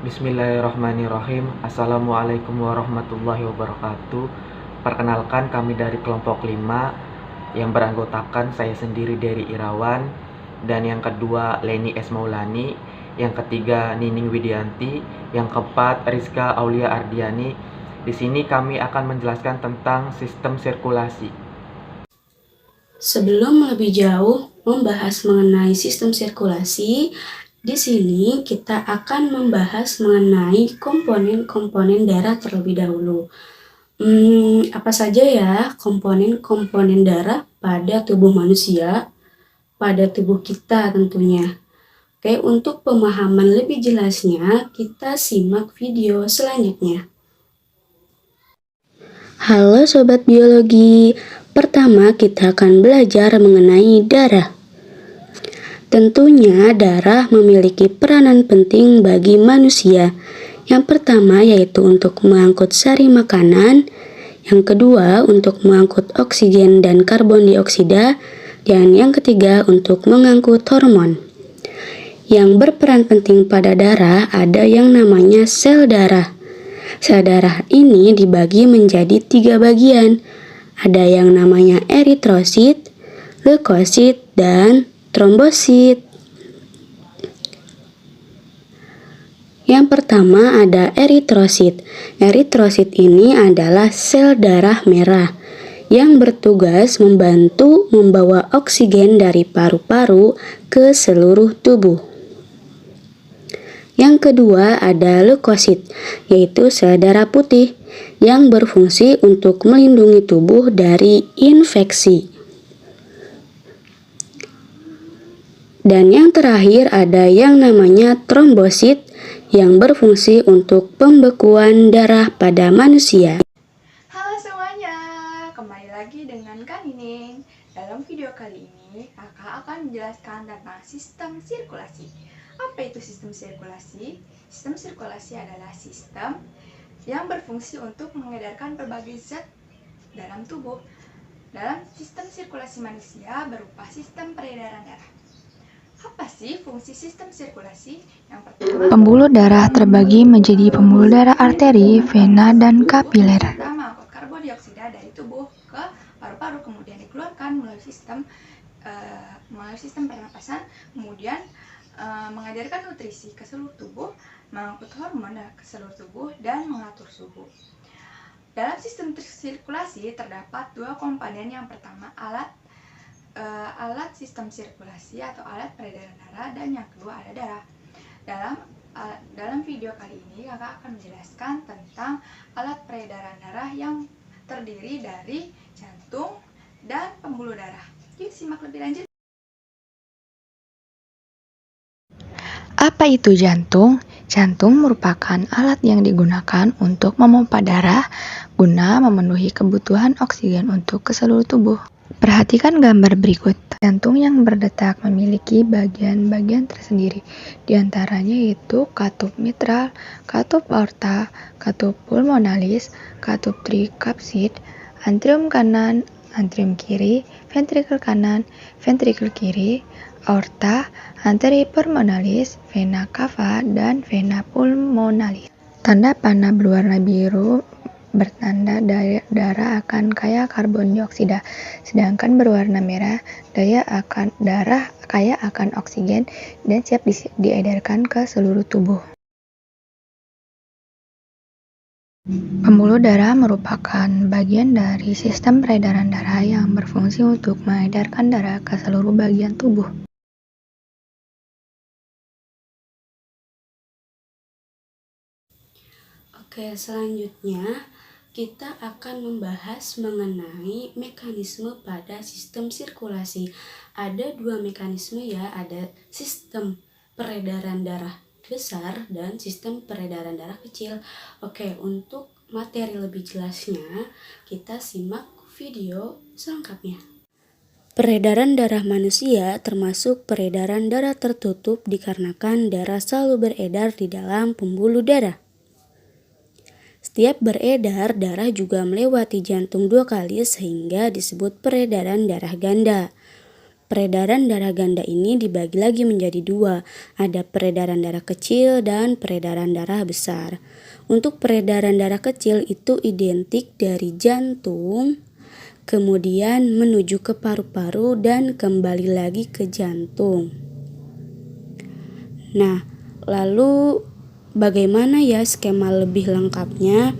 Bismillahirrahmanirrahim. Assalamualaikum warahmatullahi wabarakatuh. Perkenalkan, kami dari kelompok 5 yang beranggotakan saya sendiri dari Irawan, dan yang kedua Leni S. Maulani, yang ketiga Nining Widianti, yang keempat Rizka Aulia Ardiani. Di sini kami akan menjelaskan tentang sistem sirkulasi. Sebelum lebih jauh membahas mengenai sistem sirkulasi, di sini kita akan membahas mengenai komponen-komponen darah terlebih dahulu. Apa saja ya komponen-komponen darah pada tubuh manusia, pada tubuh kita tentunya. Oke, untuk pemahaman lebih jelasnya, kita simak video selanjutnya. Halo Sobat Biologi, pertama kita akan belajar mengenai darah. Tentunya darah memiliki peranan penting bagi manusia. Yang pertama yaitu untuk mengangkut sari makanan, yang kedua untuk mengangkut oksigen dan karbon dioksida, dan yang ketiga untuk mengangkut hormon. Yang berperan penting pada darah ada yang namanya sel darah. Sel darah ini dibagi menjadi 3 bagian. Ada yang namanya eritrosit, leukosit, dan trombosit. Yang pertama ada eritrosit. Eritrosit ini adalah sel darah merah yang bertugas membantu membawa oksigen dari paru-paru ke seluruh tubuh. Yang kedua ada leukosit, yaitu sel darah putih yang berfungsi untuk melindungi tubuh dari infeksi. Dan yang terakhir ada yang namanya trombosit yang berfungsi untuk pembekuan darah pada manusia. Halo semuanya, kembali lagi dengan Kak Nining. Dalam video kali ini, kakak akan menjelaskan tentang sistem sirkulasi. Apa itu sistem sirkulasi? Sistem sirkulasi adalah sistem yang berfungsi untuk mengedarkan berbagai zat dalam tubuh. Dalam sistem sirkulasi manusia berupa sistem peredaran darah. Apa sih fungsi sistem sirkulasi? Yang pertama, pembuluh darah terbagi menjadi pembuluh darah arteri, vena, dan kapiler. Pertama, mengangkut karbon dioksida dari tubuh ke paru-paru, kemudian dikeluarkan melalui sistem pernapasan, kemudian mengedarkan nutrisi ke seluruh tubuh, mengangkut hormon ke seluruh tubuh, dan mengatur suhu. Dalam sistem sirkulasi terdapat 2 komponen. Yang pertama alat sistem sirkulasi atau alat peredaran darah, dan yang kedua ada darah. Dalam video kali ini kakak akan menjelaskan tentang alat peredaran darah yang terdiri dari jantung dan pembuluh darah. Yuk simak lebih lanjut. Apa itu jantung? Jantung merupakan alat yang digunakan untuk memompa darah guna memenuhi kebutuhan oksigen untuk ke seluruh tubuh. Perhatikan gambar berikut. Jantung yang berdetak memiliki bagian-bagian tersendiri. Di antaranya yaitu katup mitral, katup aorta, katup pulmonalis, katup trikapsid, atrium kanan, atrium kiri, ventrikel kanan, ventrikel kiri, aorta, arteri pulmonalis, vena cava, dan vena pulmonalis. Tanda panah berwarna biru bertanda darah akan kaya karbon dioksida, sedangkan berwarna merah darah kaya akan oksigen dan siap diedarkan ke seluruh tubuh. Pembuluh darah merupakan bagian dari sistem peredaran darah yang berfungsi untuk mengedarkan darah ke seluruh bagian tubuh. Oke, selanjutnya kita akan membahas mengenai mekanisme pada sistem sirkulasi. Ada 2 mekanisme ya, ada sistem peredaran darah besar dan sistem peredaran darah kecil. Oke, untuk materi lebih jelasnya kita simak video selengkapnya. Peredaran darah manusia termasuk peredaran darah tertutup dikarenakan darah selalu beredar di dalam pembuluh darah. Setiap beredar, darah juga melewati jantung 2 kali sehingga disebut peredaran darah ganda. peredaran darah ganda ini dibagi lagi menjadi dua. Ada peredaran darah kecil dan peredaran darah besar. Untuk peredaran darah kecil itu identik dari jantung, kemudian menuju ke paru-paru dan kembali lagi ke jantung. Nah, lalu bagaimana ya skema lebih lengkapnya?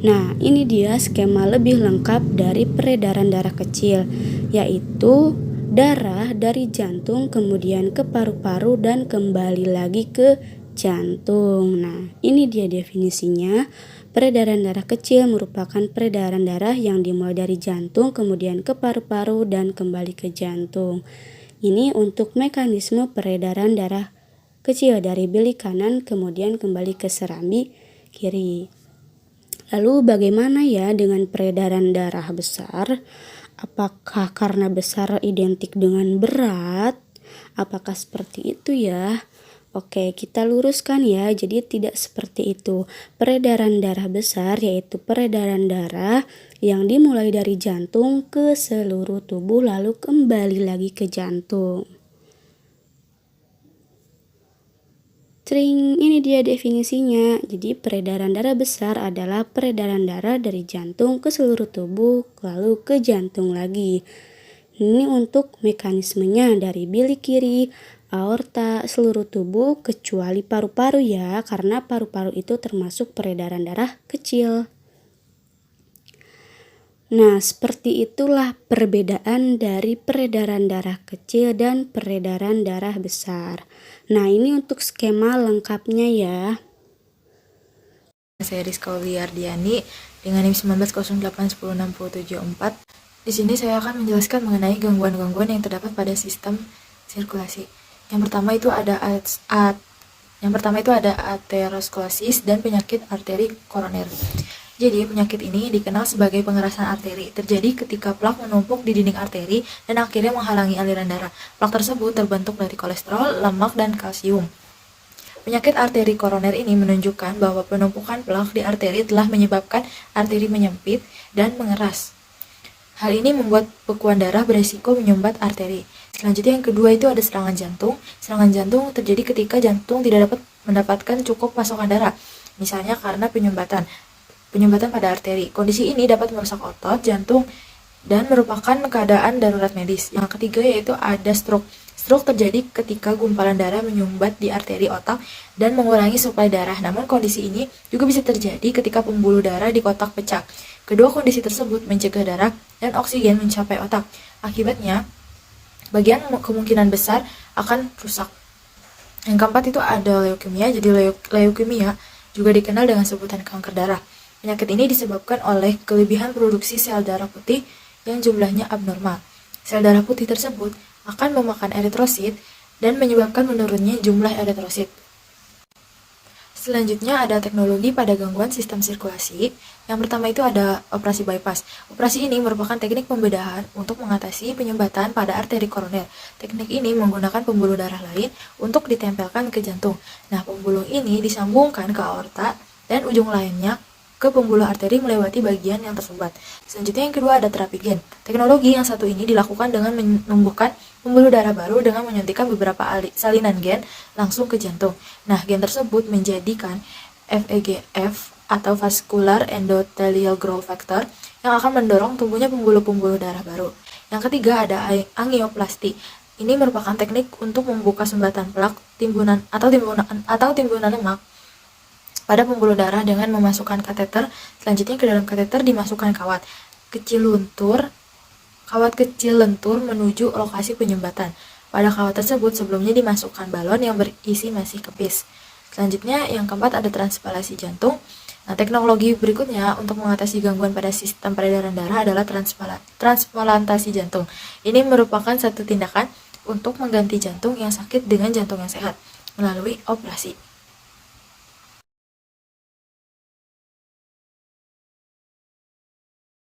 Nah, ini dia skema lebih lengkap dari peredaran darah kecil, yaitu darah dari jantung kemudian ke paru-paru dan kembali lagi ke jantung. Nah, ini dia definisinya. Peredaran darah kecil merupakan peredaran darah yang dimulai dari jantung kemudian ke paru-paru dan kembali ke jantung. Ini untuk mekanisme peredaran darah kecil dari bilik kanan kemudian kembali ke serambi kiri. Lalu bagaimana ya dengan peredaran darah besar? Apakah karena besar identik dengan berat? Apakah seperti itu ya? Oke, kita luruskan ya. Jadi tidak seperti itu. Peredaran darah besar yaitu peredaran darah yang dimulai dari jantung ke seluruh tubuh lalu kembali lagi ke jantung. Ini dia definisinya. Jadi peredaran darah besar adalah peredaran darah dari jantung ke seluruh tubuh lalu ke jantung lagi. Ini untuk mekanismenya dari bilik kiri, aorta, seluruh tubuh kecuali paru-paru ya, karena paru-paru itu termasuk peredaran darah kecil. Nah, seperti itulah perbedaan dari peredaran darah kecil dan peredaran darah besar. Nah, ini untuk skema lengkapnya ya. Saya Rizka Ardiani dengan NIM 1908106774. Di sini saya akan menjelaskan mengenai gangguan-gangguan yang terdapat pada sistem sirkulasi. Yang pertama itu ada aterosklerosis dan penyakit arteri koroner. Jadi, penyakit ini dikenal sebagai pengerasan arteri. Terjadi ketika plak menumpuk di dinding arteri dan akhirnya menghalangi aliran darah. Plak tersebut terbentuk dari kolesterol, lemak, dan kalsium. Penyakit arteri koroner ini menunjukkan bahwa penumpukan plak di arteri telah menyebabkan arteri menyempit dan mengeras. Hal ini membuat bekuan darah beresiko menyumbat arteri. Selanjutnya yang kedua itu ada serangan jantung. Serangan jantung terjadi ketika jantung tidak dapat mendapatkan cukup pasokan darah, misalnya karena penyumbatan pada arteri. Kondisi ini dapat merusak otot, jantung, dan merupakan keadaan darurat medis. Yang ketiga yaitu ada stroke. Stroke terjadi ketika gumpalan darah menyumbat di arteri otak dan mengurangi suplai darah. Namun kondisi ini juga bisa terjadi ketika pembuluh darah di otak pecah. Kedua kondisi tersebut mencegah darah dan oksigen mencapai otak. Akibatnya, bagian kemungkinan besar akan rusak. Yang keempat itu ada leukemia. Jadi leukemia juga dikenal dengan sebutan kanker darah. Penyakit ini disebabkan oleh kelebihan produksi sel darah putih yang jumlahnya abnormal. Sel darah putih tersebut akan memakan eritrosit dan menyebabkan menurunnya jumlah eritrosit. Selanjutnya ada teknologi pada gangguan sistem sirkulasi. Yang pertama itu ada operasi bypass. Operasi ini merupakan teknik pembedahan untuk mengatasi penyumbatan pada arteri koroner. Teknik ini menggunakan pembuluh darah lain untuk ditempelkan ke jantung. Nah, pembuluh ini disambungkan ke aorta dan ujung lainnya ke pembuluh arteri melewati bagian yang tersumbat. Selanjutnya yang kedua ada terapi gen. Teknologi yang satu ini dilakukan dengan menumbuhkan pembuluh darah baru dengan menyuntikkan beberapa salinan gen langsung ke jantung. Nah, gen tersebut menjadikan VEGF atau Vascular Endothelial Growth Factor yang akan mendorong tumbuhnya pembuluh-pembuluh darah baru. Yang ketiga ada angioplasti. Ini merupakan teknik untuk membuka sumbatan plak, timbunan lemak pada pembuluh darah dengan memasukkan kateter. Selanjutnya ke dalam kateter dimasukkan kawat kecil lentur menuju lokasi penyumbatan. Pada kawat tersebut sebelumnya dimasukkan balon yang berisi masih kepis. Selanjutnya yang keempat ada transplantasi jantung. Nah, teknologi berikutnya untuk mengatasi gangguan pada sistem peredaran darah adalah transplantasi jantung. Ini merupakan satu tindakan untuk mengganti jantung yang sakit dengan jantung yang sehat melalui operasi.